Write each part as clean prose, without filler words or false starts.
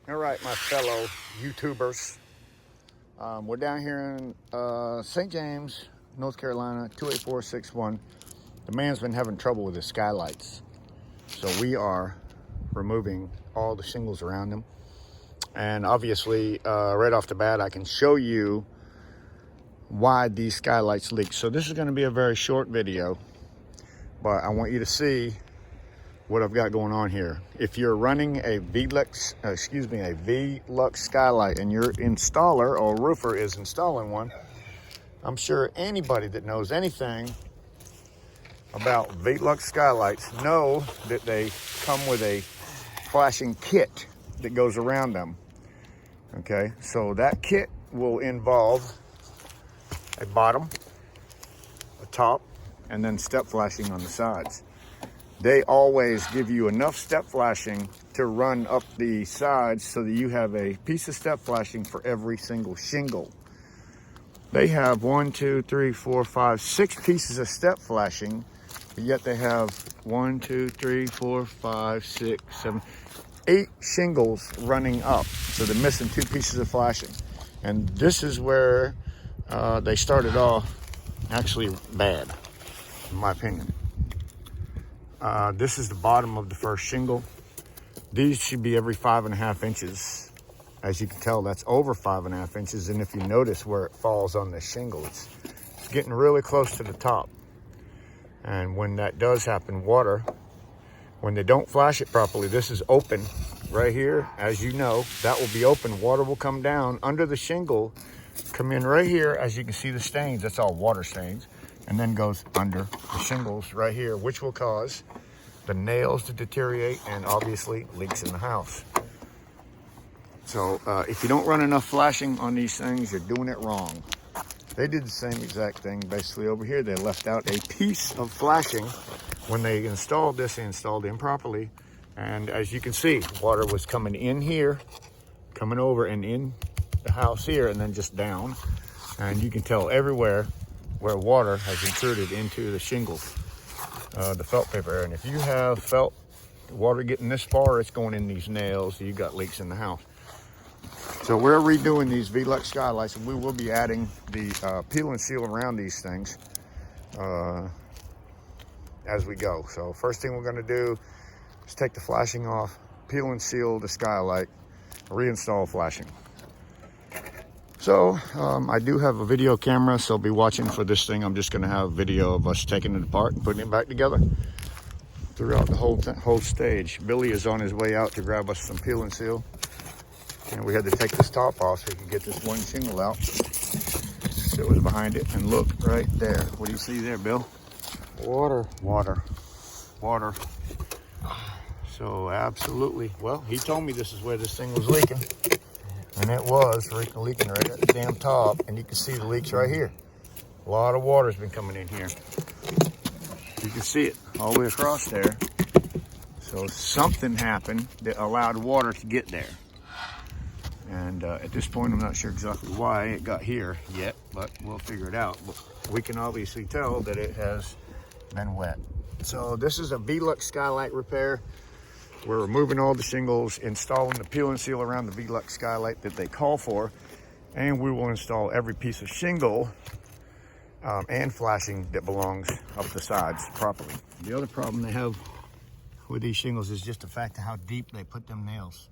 All right, my fellow YouTubers. We're down here in St. James, North Carolina, 28461. The man's been having trouble with his skylights. So we are removing all the shingles around them. And obviously, right off the bat, I can show you why these skylights leak. So this is going to be a very short video, but I want you to see what I've got going on here. If you're running a V-lux Skylight and your installer or roofer is installing one, I'm sure anybody that knows anything about V-lux skylights know that they come with a flashing kit that goes around them. Okay, so that kit will involve a bottom, a top, and then step flashing on the sides. They always give you enough step flashing to run up the sides so that you have a piece of step flashing for every single shingle. They have 1, 2, 3, 4, 5, 6 pieces of step flashing, but yet they have 1, 2, 3, 4, 5, 6, 7, 8 shingles running up. So they're missing 2 pieces of flashing. And this is where they started off actually bad, in my opinion. This is the bottom of the first shingle. These should be every 5.5 inches. As you can tell, that's over 5.5 inches. And if you notice where it falls on the shingle, it's getting really close to the top. And when that does happen, water, when they don't flash it properly, this is open right here. As you know, that will be open. Water will come down under the shingle, come in right here. As you can see the stains, that's all water stains. And then goes under the shingles right here, which will cause the nails to deteriorate and obviously leaks in the house. So if you don't run enough flashing on these things, you're doing it wrong. They did the same exact thing basically over here. They left out a piece of flashing. When they installed this, they installed improperly. And as you can see, water was coming in here, coming over and in the house here, and then just down. And you can tell everywhere where water has intruded into the shingles, the felt paper area. And if you have felt water getting this far, it's going in these nails, so you got leaks in the house. So we're redoing these V-lux skylights, and we will be adding the peel and seal around these things as we go. So first thing we're going to do is take the flashing off, peel and seal the skylight, reinstall flashing. So I do have a video camera, so be watching for this thing. I'm just going to have video of us taking it apart and putting it back together throughout the whole stage. Billy is on his way out to grab us some peel and seal. And we had to take this top off so we could get this one shingle out that was behind it. And look right there. What do you see there, Bill? Water. Water. Water. So absolutely. Well, he told me this is where this thing was leaking. And it was leaking right at the damn top. And you can see the leaks right here. A lot of water's been coming in here. You can see it all the way across there. So something happened that allowed water to get there. And at this point, I'm not sure exactly why it got here yet, but we'll figure it out. But we can obviously tell that it has been wet. So this is a V-Lux Skylight Repair. We're removing all the shingles, installing the peel and seal around the V-Lux Skylight that they call for, and we will install every piece of shingle and flashing that belongs up the sides properly. The other problem they have with these shingles is just the fact of how deep they put them nails.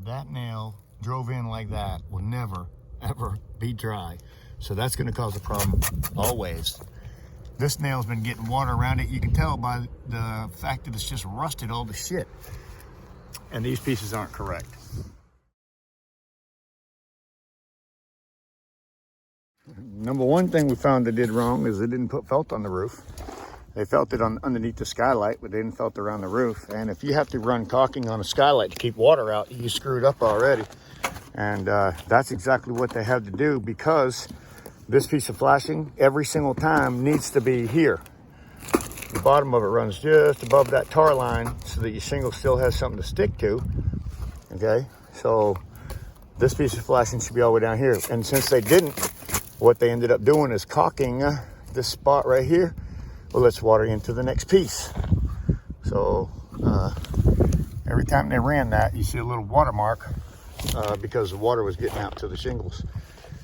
That nail drove in like that will never, ever be dry. So that's going to cause a problem always. This nail's been getting water around it. You can tell by the fact that it's just rusted all the shit. And these pieces aren't correct. Number one thing we found they did wrong is they didn't put felt on the roof. They felt it underneath the skylight, but they didn't felt it around the roof. And if you have to run caulking on a skylight to keep water out, you screwed up already. And that's exactly what they had to do, because this piece of flashing every single time needs to be here. The bottom of it runs just above that tar line so that your shingle still has something to stick to. Okay, so this piece of flashing should be all the way down here. And since they didn't, what they ended up doing is caulking this spot right here. Well, let's water into the next piece. So Every time they ran that, you see a little watermark because the water was getting out to the shingles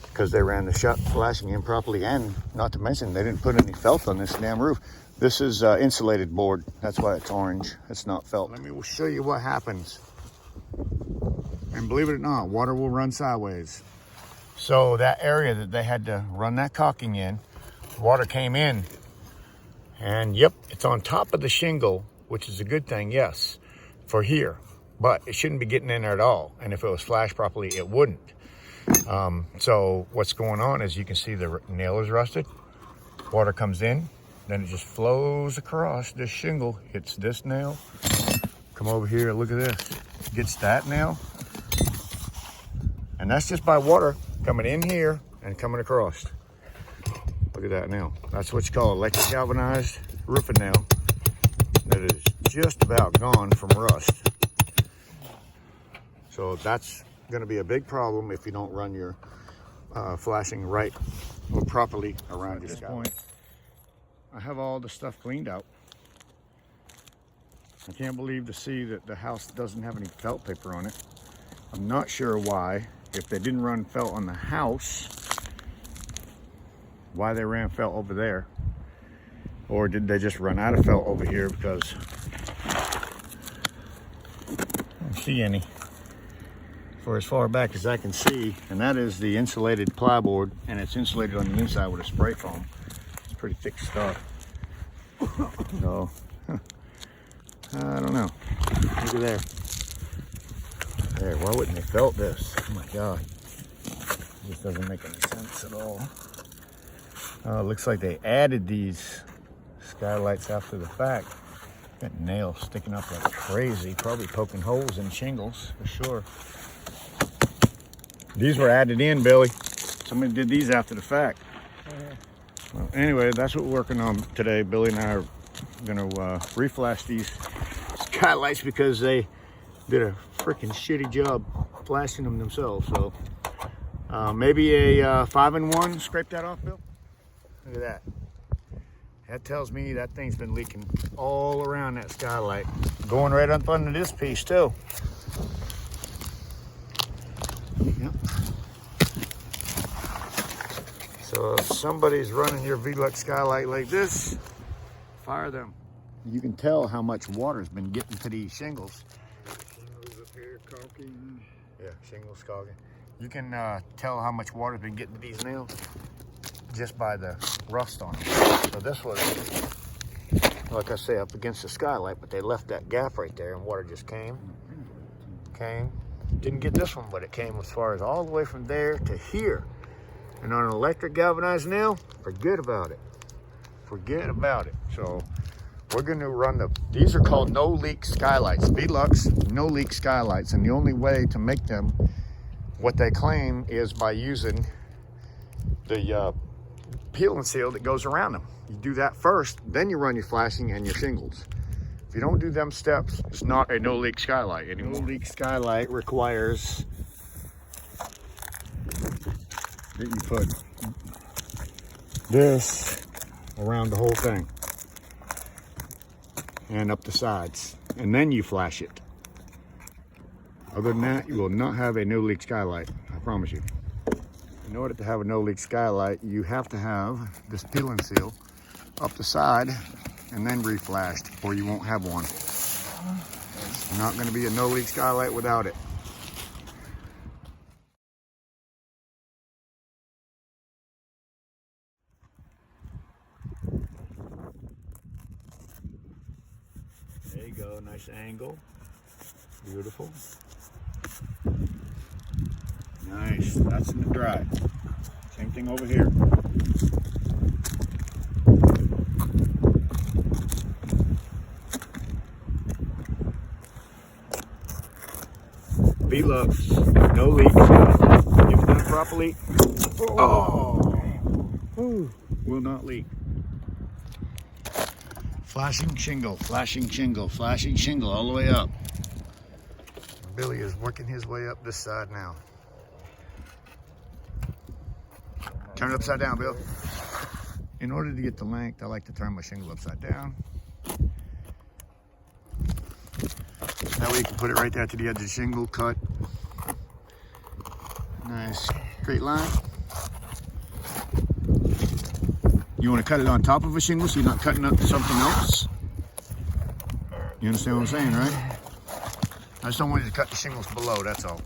because they ran the flashing improperly, and not to mention they didn't put any felt on this damn roof. This is insulated board. That's why it's orange. It's not felt. Let me show you what happens. And believe it or not, water will run sideways. So that area that they had to run that caulking in, water came in. And yep, it's on top of the shingle, which is a good thing, yes, for here. But it shouldn't be getting in there at all. And if it was flashed properly, it wouldn't. So what's going on is you can see the nail is rusted. Water comes in, then it just flows across this shingle, hits this nail. Come over here, look at this. Gets that nail. And that's just by water coming in here and coming across. Look at that nail. That's what you call electric galvanized roofing nail. That is just about gone from rust. So that's going to be a big problem if you don't run your flashing right or properly around your skylight. I have all the stuff cleaned out. I can't believe to see that the house doesn't have any felt paper on it. I'm not sure why. If they didn't run felt on the house, why they ran felt over there, or did they just run out of felt over here because I don't see any for as far back as I can see. And that is the insulated plyboard, and it's insulated on the inside with a spray foam. It's pretty thick stuff. So I don't know. Look at there. There, why wouldn't they felt this? Oh my God. This doesn't make any sense at all. Oh, it looks like they added these skylights after the fact. Got nails sticking up like crazy, probably poking holes in shingles for sure. These were added in, Billy. Somebody did these after the fact. Well, anyway, that's what we're working on today. Billy and I are gonna reflash these skylights because they did a freaking shitty job flashing them themselves. So maybe a 5-in-1. Scrape that off, Bill. Look at that. That tells me that thing's been leaking all around that skylight, going right up under this piece too. Yep. So if somebody's running your V-Lux Skylight like this, fire them. You can tell how much water's been getting to these shingles. Caulking. Yeah, shingles caulking. You can tell how much water's been getting to these nails just by the rust on them. So this was, like I say, up against the skylight, but they left that gap right there and water just came. Didn't get this one, but it came as far as all the way from there to here. And on an electric galvanized nail, forget about it. Forget about it. So we're going to run these are called no-leak skylights, V-Lux no-leak skylights. And the only way to make them what they claim is by using the peel and seal that goes around them. You do that first, then you run your flashing and your shingles. If you don't do them steps, it's not a no-leak skylight anymore. No-leak skylight requires that you put this around the whole thing and up the sides, and then you flash it. Other than that, you will not have a no-leak skylight, I promise you. In order to have a no-leak skylight, you have to have this peel and seal up the side and then reflashed, or you won't have one. It's not going to be a no-leak skylight without it. There you go, nice angle. Beautiful. Nice, that's in the dry. Same thing over here. V-Lux, no leak. If done properly, will not leak. Flashing shingle, flashing shingle, flashing shingle all the way up. Billy is working his way up this side now. Turn it upside down, Bill. In order to get the length, I like to turn my shingle upside down. That way you can put it right there to the edge of the shingle, cut. Nice straight line. You want to cut it on top of a shingle so you're not cutting up something else. You understand what I'm saying, right? I just don't want you to cut the shingles below, that's all.